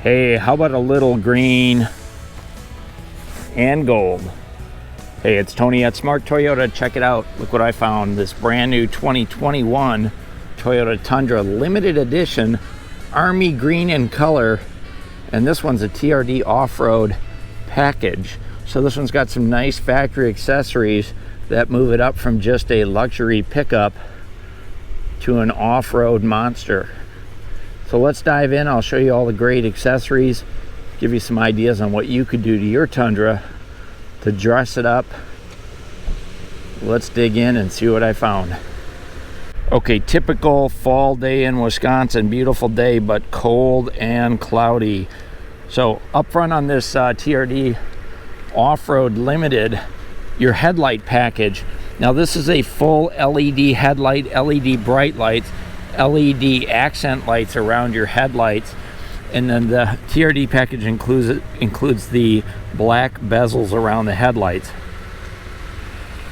Hey, how about a little green and gold? Hey, it's Tony at Smart Toyota. Check it out. Look what I found. This brand new 2021 Toyota Tundra Limited Edition Army Green in color. And this one's a TRD off-road package. So this one's got some nice factory accessories that move it up from just a luxury pickup to an off-road monster. So let's dive in. I'll show you all the great accessories, give you some ideas on what you could do to your Tundra to dress it up. Let's dig in and see what I found. Okay, typical fall day in Wisconsin. Beautiful day, but cold and cloudy. So up front on this TRD Off-Road Limited, your headlight package. Now this is a full LED headlight, LED bright lights, LED accent lights around your headlights, and then the TRD package includes the black bezels around the headlights.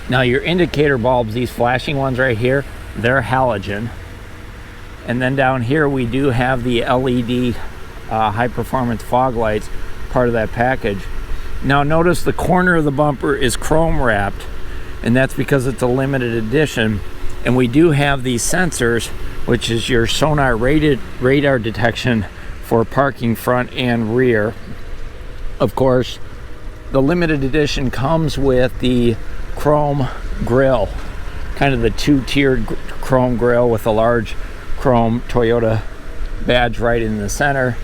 Now your indicator bulbs, these flashing ones right here, they're halogen. And then down here we do have the LED high performance fog lights, part of that package. Now notice the corner of the bumper is chrome wrapped, and that's because it's a limited edition. And we do have these sensors, which is your sonar radar detection for parking front and rear. Of course, the limited edition comes with the chrome grille, kind of the two-tiered chrome grille with a large chrome Toyota badge right in the center.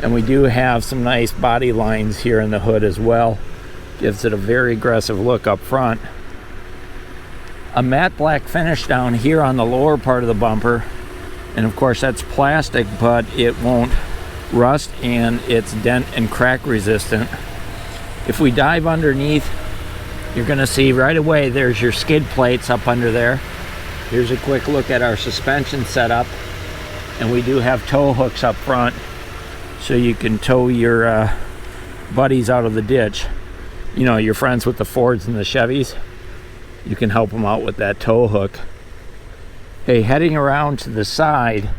And we do have some nice body lines here in the hood as well. Gives it a very aggressive look up front. A matte black finish down here on the lower part of the bumper, and of course that's plastic, but it won't rust and it's dent and crack resistant. If we dive underneath, you're going to see right away there's your skid plates up under there. Here's a quick look at our suspension setup, and we do have tow hooks up front so you can tow your buddies out of the ditch. You know, your friends with the Fords and the Chevys, you can help them out with that tow hook. Hey, heading around to the side,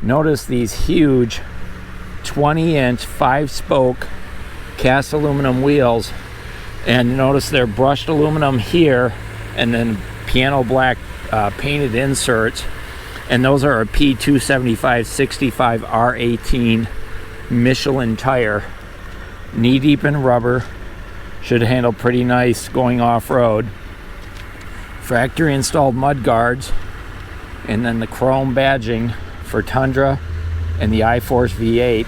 notice these huge 20-inch 5-spoke cast aluminum wheels, and notice they're brushed aluminum here and then piano black painted inserts, and those are a P275/65 R18 Michelin tire, knee deep in rubber, should handle pretty nice going off-road. Factory installed mud guards, and then the chrome badging for Tundra and the iForce V8.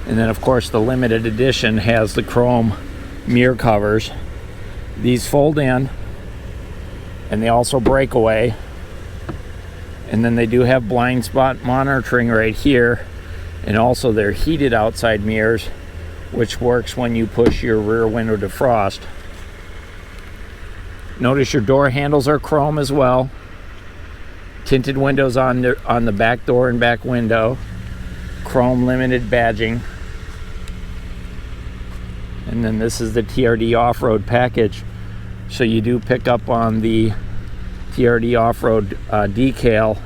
And then of course the limited edition has the chrome mirror covers. These fold in and they also break away. And then they do have blind spot monitoring right here, and also they're heated outside mirrors, which works when you push your rear window defrost. Notice your door handles are chrome as well. Tinted windows on the back door and back window. Chrome limited badging. And then this is the TRD off-road package. So you do pick up on the TRD off-road decal.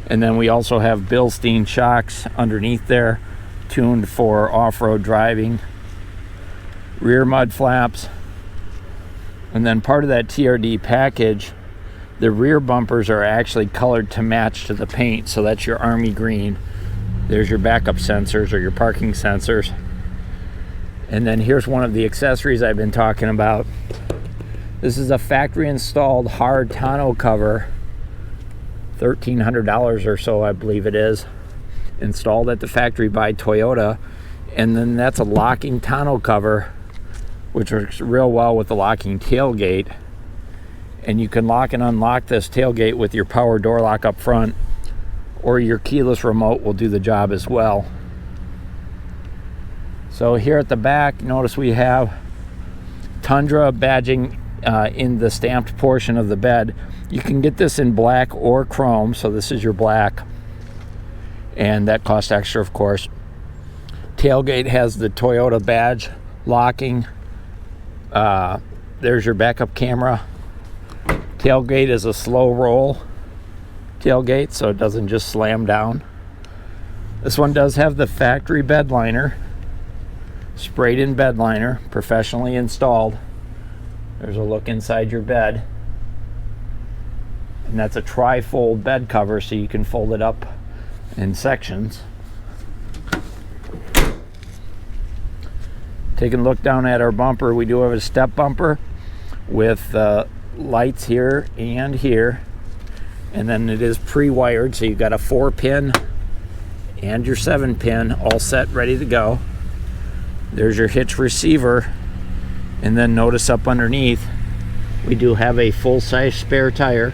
And then we also have Bilstein shocks underneath there, tuned for off-road driving. Rear mud flaps. And then part of that TRD package, the rear bumpers are actually colored to match to the paint. So that's your army green. There's your backup sensors or your parking sensors. And then here's one of the accessories I've been talking about. This is a factory installed hard tonneau cover, $1,300 or so I believe it is, installed at the factory by Toyota. And then that's a locking tonneau cover, which works real well with the locking tailgate. And you can lock and unlock this tailgate with your power door lock up front, or your keyless remote will do the job as well. So here at the back, notice we have Tundra badging in the stamped portion of the bed. You can get this in black or chrome, so this is your black, and that costs extra, of course. Tailgate has the Toyota badge locking. There's your backup camera. Tailgate is a slow roll tailgate, so it doesn't just slam down. This one does have the factory bed liner, sprayed in bed liner, professionally installed. There's a look inside your bed. And that's a tri-fold bed cover, so you can fold it up in sections. Taking a look down at our bumper, we do have a step bumper with lights here and here. And then it is pre-wired, so you've got a 4-pin and your 7-pin all set, ready to go. There's your hitch receiver. And then notice up underneath, we do have a full-size spare tire.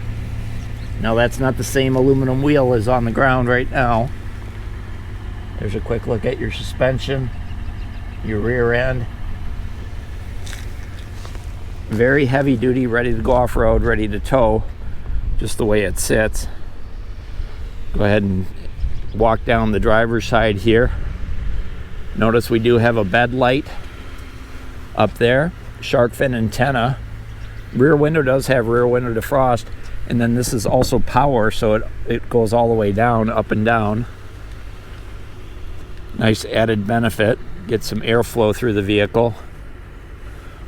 Now that's not the same aluminum wheel as on the ground right now. There's a quick look at your suspension, your rear end. Very heavy duty, ready to go off-road, ready to tow, just the way it sits. Go ahead and walk down the driver's side here. Notice we do have a bed light up there, shark fin antenna. Rear window does have rear window defrost, and then this is also power, so it goes all the way down, up and down. Nice added benefit, get some airflow through the vehicle.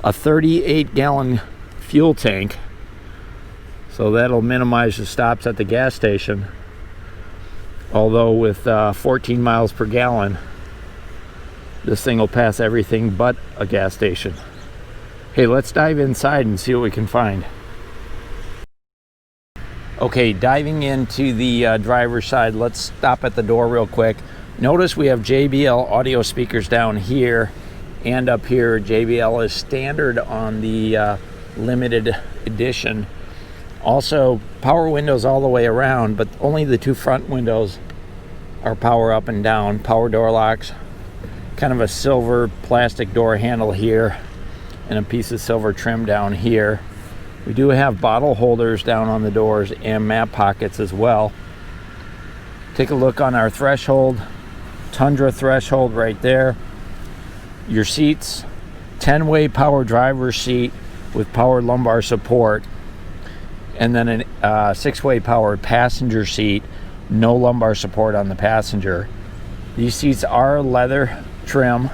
A 38-gallon fuel tank, so that'll minimize the stops at the gas station. Although with 14 miles per gallon, this thing will pass everything but a gas station. Hey, let's dive inside and see what we can find. Okay, diving into the driver's side, let's stop at the door real quick. Notice we have JBL audio speakers down here and up here. JBL is standard on the limited edition. Also, power windows all the way around, but only the 2 front windows are power up and down. Power door locks, kind of a silver plastic door handle here, and a piece of silver trim down here. We do have bottle holders down on the doors and map pockets as well. Take a look on our threshold, Tundra threshold right there. Your seats, 10-way power driver's seat with power lumbar support, and then a 6-way power passenger seat, no lumbar support on the passenger. These seats are leather trim,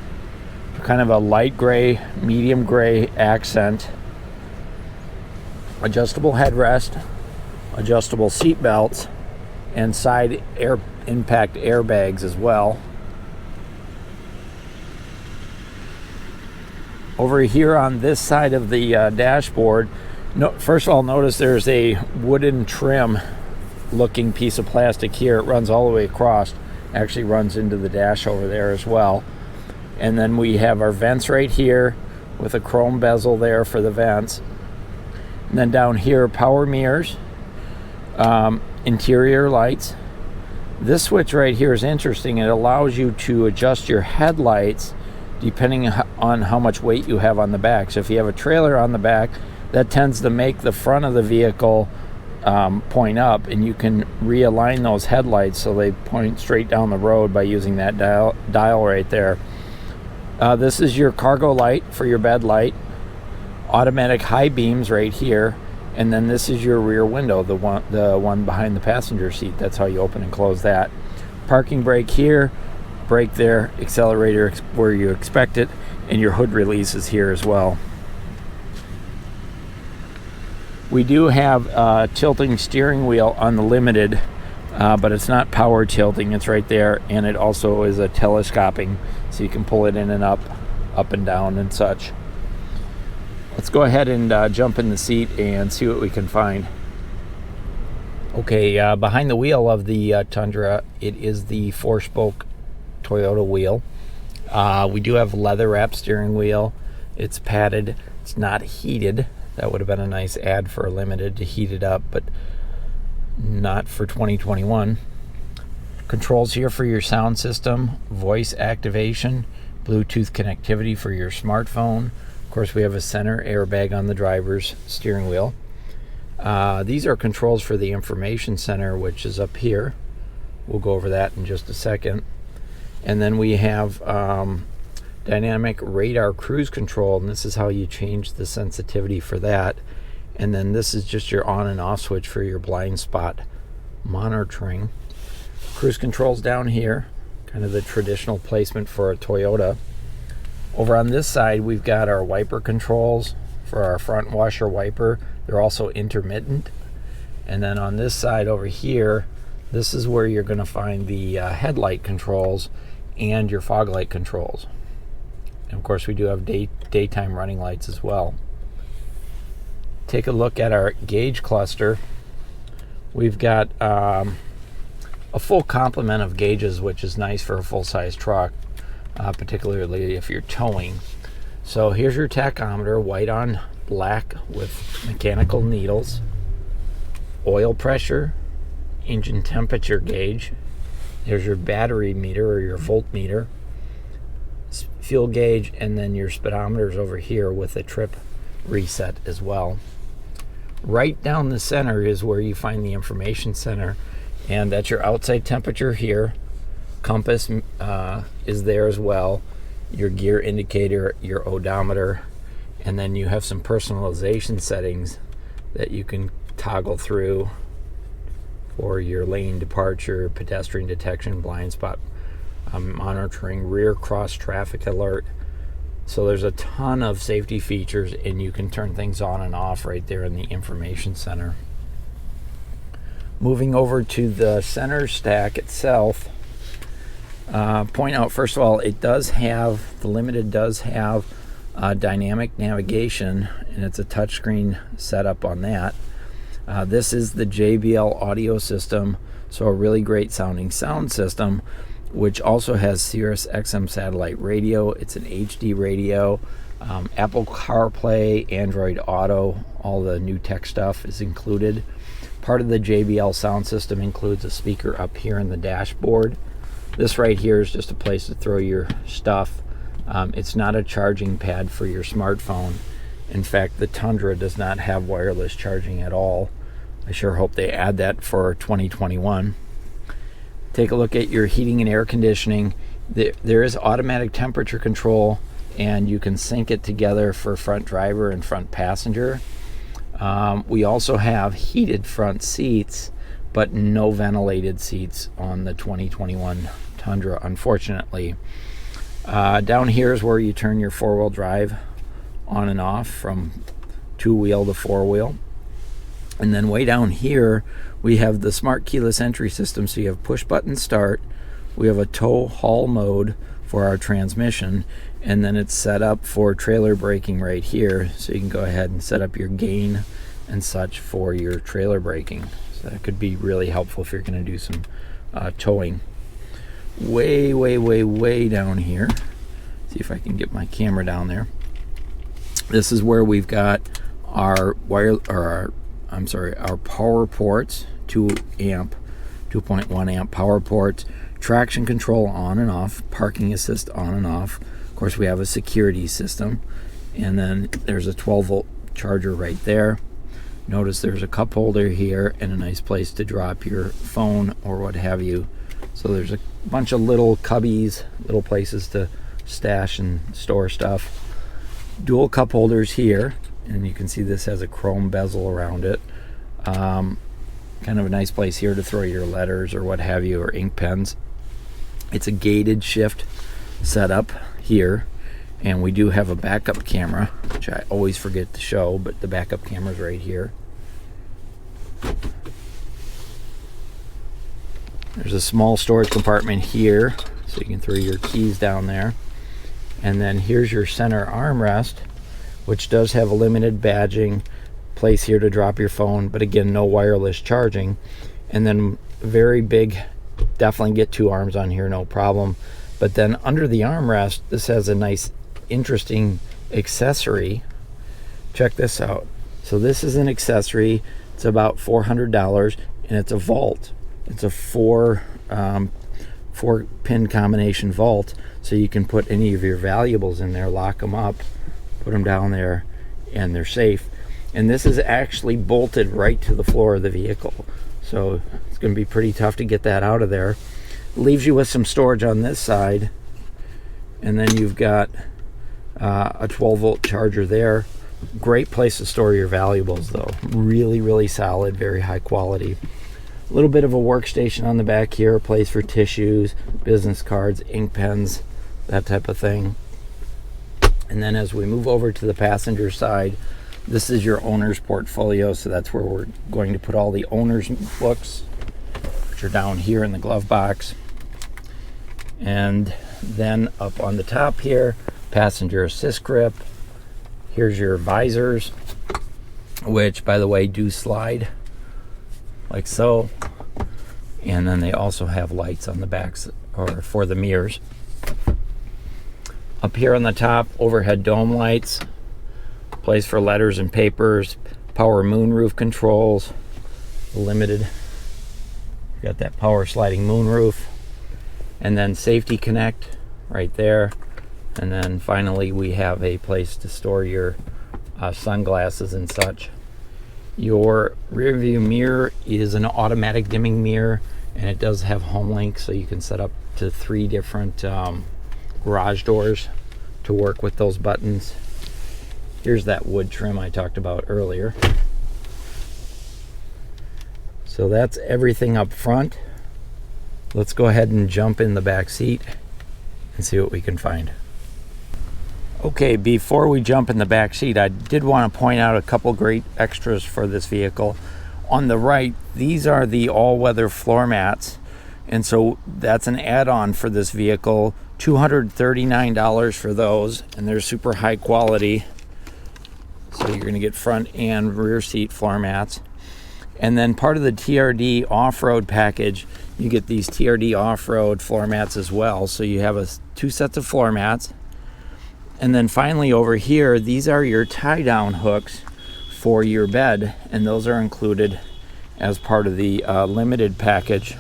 kind of a light gray, medium gray accent. Adjustable headrest, adjustable seat belts, and side air impact airbags as well. Over here on this side of the dashboard, first of all, notice there's a wooden trim looking piece of plastic here. It runs all the way across, actually runs into the dash over there as well. And then we have our vents right here with a chrome bezel there for the vents. And then down here, power mirrors, interior lights. This switch right here is interesting. It allows you to adjust your headlights depending on how much weight you have on the back. So if you have a trailer on the back, that tends to make the front of the vehicle point up, and you can realign those headlights so they point straight down the road by using that dial right there. This is your cargo light for your bed light, automatic high beams right here, and then this is your rear window, the one behind the passenger seat. That's how you open and close that. Parking brake here, brake there, accelerator where you expect it, and your hood release is here as well. We do have a tilting steering wheel on the Limited, but it's not power tilting, it's right there, and it also is a telescoping, so you can pull it in and up and down and such. Let's go ahead and jump in the seat and see what we can find. Okay, behind the wheel of the Tundra, it is the 4-spoke Toyota wheel. We do have leather wrap steering wheel. It's padded, it's not heated. That would have been a nice ad for a Limited to heat it up, but not for 2021. Controls here for your sound system, voice activation, Bluetooth connectivity for your smartphone. Of course, we have a center airbag on the driver's steering wheel. These are controls for the information center, which is up here. We'll go over that in just a second. And then we have dynamic radar cruise control, and this is how you change the sensitivity for that. And then this is just your on and off switch for your blind spot monitoring. Cruise controls down here, kind of the traditional placement for a Toyota. Over on this side, we've got our wiper controls for our front washer wiper. They're also intermittent. And then on this side over here, this is where you're going to find the headlight controls and your fog light controls. And of course, we do have daytime running lights as well. Take a look at our gauge cluster. We've got a full complement of gauges, which is nice for a full-size truck, particularly if you're towing. So here's your tachometer, white on black with mechanical needles. Oil pressure, engine temperature gauge. There's your battery meter or your voltmeter, fuel gauge, and then your speedometers over here with a trip reset as well. Right down the center is where you find the information center, and that's your outside temperature here. Compass is there as well, your gear indicator, your odometer, and then you have some personalization settings that you can toggle through for your lane departure, pedestrian detection, blind spot monitoring, rear cross traffic alert. So there's a ton of safety features, and you can turn things on and off right there in the information center. Moving over to the center stack itself, point out first of all, the Limited does have dynamic navigation, and it's a touchscreen setup on that. This is the JBL audio system, so a really great sounding sound system, which also has Sirius XM satellite radio. It's an HD radio, Apple CarPlay, Android Auto, all the new tech stuff is included. Part of the JBL sound system includes a speaker up here in the dashboard. This right here is just a place to throw your stuff. It's not a charging pad for your smartphone. In fact, the Tundra does not have wireless charging at all. I sure hope they add that for 2021. Take a look at your heating and air conditioning. There is automatic temperature control, and you can sync it together for front driver and front passenger. We also have heated front seats, but no ventilated seats on the 2021 Tundra, unfortunately. Down here is where you turn your four-wheel drive on and off from two-wheel to four-wheel. And then way down here, we have the smart keyless entry system. So you have push button start. We have a tow haul mode for our transmission. And then it's set up for trailer braking right here. So you can go ahead and set up your gain and such for your trailer braking. So that could be really helpful if you're going to do some towing. Way down here. See if I can get my camera down there. This is where we've got our our power ports, 2.1 amp power ports, traction control on and off, parking assist on and off. Of course, we have a security system, and then there's a 12-volt charger right there. Notice there's a cup holder here and a nice place to drop your phone or what have you. So there's a bunch of little cubbies, little places to stash and store stuff. Dual cup holders here, and you can see this has a chrome bezel around it. Kind of a nice place here to throw your letters or what have you, or ink pens. It's a gated shift setup here, and we do have a backup camera, which I always forget to show, but the backup camera is right here. There's a small storage compartment here, so you can throw your keys down there. And then here's your center armrest, which does have a limited badging, place here to drop your phone, but again, no wireless charging. And then very big, definitely get two arms on here, no problem. But then under the armrest, this has a nice, interesting accessory. Check this out. So this is an accessory. It's about $400, and it's a vault. It's a four pin combination vault, so you can put any of your valuables in there, lock them up, put them down there, and they're safe. And this is actually bolted right to the floor of the vehicle, so it's going to be pretty tough to get that out of there. Leaves you with some storage on this side, and then you've got a 12-volt charger there. Great place to store your valuables, though. Really solid, very high quality. A little bit of a workstation on the back here, a place for tissues, business cards, ink pens, that type of thing. And then as we move over to the passenger side, this is your owner's portfolio, so that's where we're going to put all the owner's books, which are down here in the glove box. And then up on the top here, passenger assist grip. Here's your visors, which, by the way, do slide like so. And then they also have lights on the backs or for the mirrors. Up here on the top, overhead dome lights, place for letters and papers, power moonroof controls, limited. Got that power sliding moonroof, and then safety connect right there. And then finally we have a place to store your sunglasses and such. Your rear view mirror is an automatic dimming mirror, and it does have home link, so you can set up to 3 different garage doors to work with those buttons. Here's that wood trim I talked about earlier. So that's everything up front. Let's go ahead and jump in the back seat and see what we can find. Okay, before we jump in the back seat, I did want to point out a couple great extras for this vehicle. On the right, these are the all-weather floor mats, and so that's an add-on for this vehicle. $239 for those, and they're super high quality. So you're going to get front and rear seat floor mats. And then part of the TRD off-road package, you get these TRD off-road floor mats as well. So you have 2 sets of floor mats. And then finally over here, these are your tie-down hooks for your bed, and those are included as part of the limited package.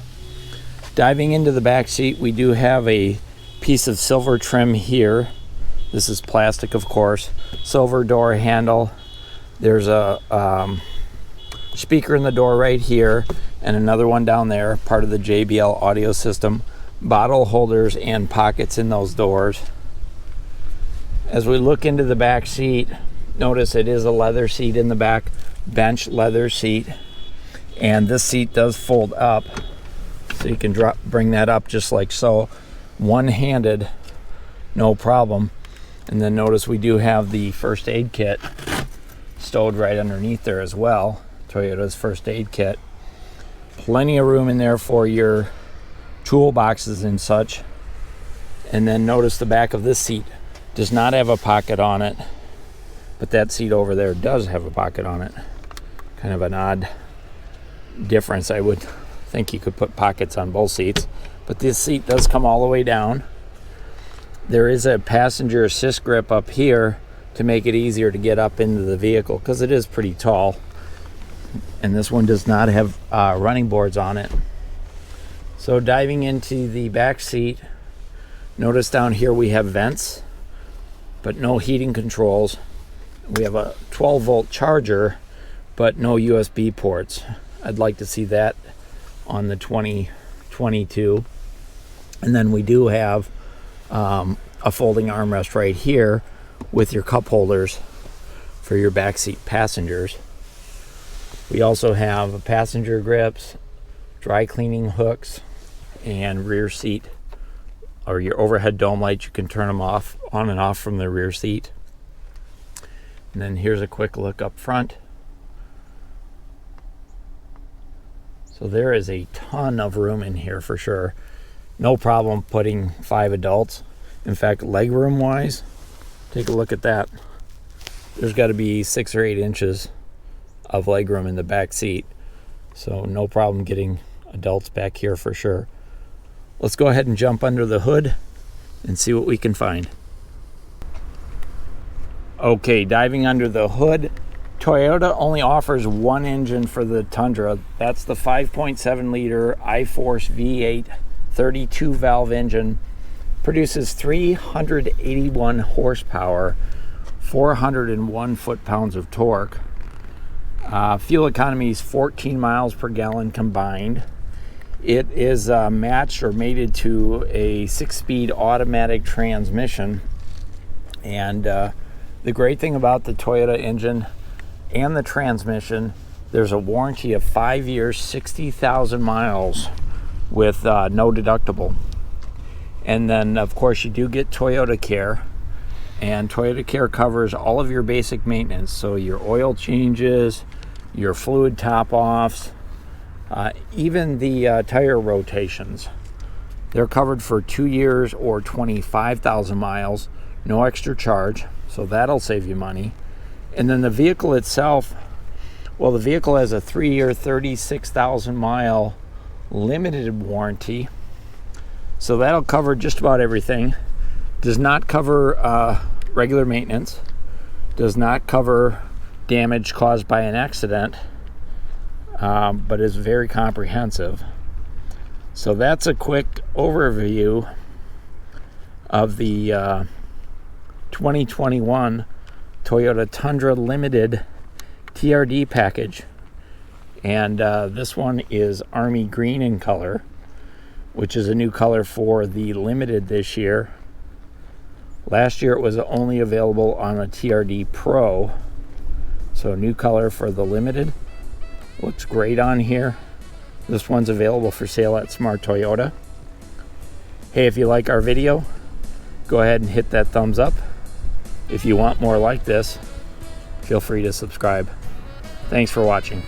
Diving into the back seat, we do have a piece of silver trim here. This is plastic, of course. Silver door handle. There's a speaker in the door right here, and another one down there, part of the JBL audio system. Bottle holders and pockets in those doors. As we look into the back seat, notice it is a leather seat in the back, bench leather seat, and this seat does fold up, so you can bring that up just like so, one-handed, no problem. And then notice we do have the first aid kit stowed right underneath there as well. Toyota's first aid kit. Plenty of room in there for your toolboxes and such. And then notice the back of this seat does not have a pocket on it, but that seat over there does have a pocket on it. Kind of an odd difference. I would think you could put pockets on both seats, but this seat does come all the way down. There is a passenger assist grip up here to make it easier to get up into the vehicle, because it is pretty tall, and this one does not have running boards on it. So diving into the back seat, notice down here we have vents, but no heating controls. We have a 12-volt charger, but no USB ports. I'd like to see that on the 2022. And then we do have a folding armrest right here with your cup holders for your backseat passengers. We also have passenger grips, dry cleaning hooks, and rear seat, or your overhead dome lights. You can turn them off, on and off from the rear seat. And then here's a quick look up front. So there is a ton of room in here for sure. No problem putting 5 adults. In fact, leg room wise, take a look at that. There's got to be 6 or 8 inches of leg room in the back seat. So no problem getting adults back here for sure. Let's go ahead and jump under the hood and see what we can find. Okay, diving under the hood, Toyota only offers one engine for the Tundra. That's the 5.7 liter I-Force V8 32 valve engine. Produces 381 horsepower, 401 foot-pounds of torque. Fuel economy is 14 miles per gallon combined. It is matched or mated to a 6-speed automatic transmission. And the great thing about the Toyota engine and the transmission There's a warranty of 5 years, 60,000 miles with no deductible. And then, of course, you do get Toyota Care. And Toyota Care covers all of your basic maintenance. So your oil changes, your fluid top-offs, even the tire rotations. They're covered for 2 years or 25,000 miles, no extra charge. So that'll save you money. And then the vehicle itself, well, the vehicle has a 3-year, 36,000 mile limited warranty. So that'll cover just about everything. Does not cover regular maintenance. Does not cover damage caused by an accident, but is very comprehensive. So that's a quick overview of the 2021 Toyota Tundra Limited TRD package. And this one is Army Green in color, which is a new color for the Limited this year. Last year it was only available on a TRD Pro. So new color for the Limited. Looks great on here. This one's available for sale at Smart Toyota. Hey, if you like our video, go ahead and hit that thumbs up. If you want more like this, feel free to subscribe. Thanks for watching.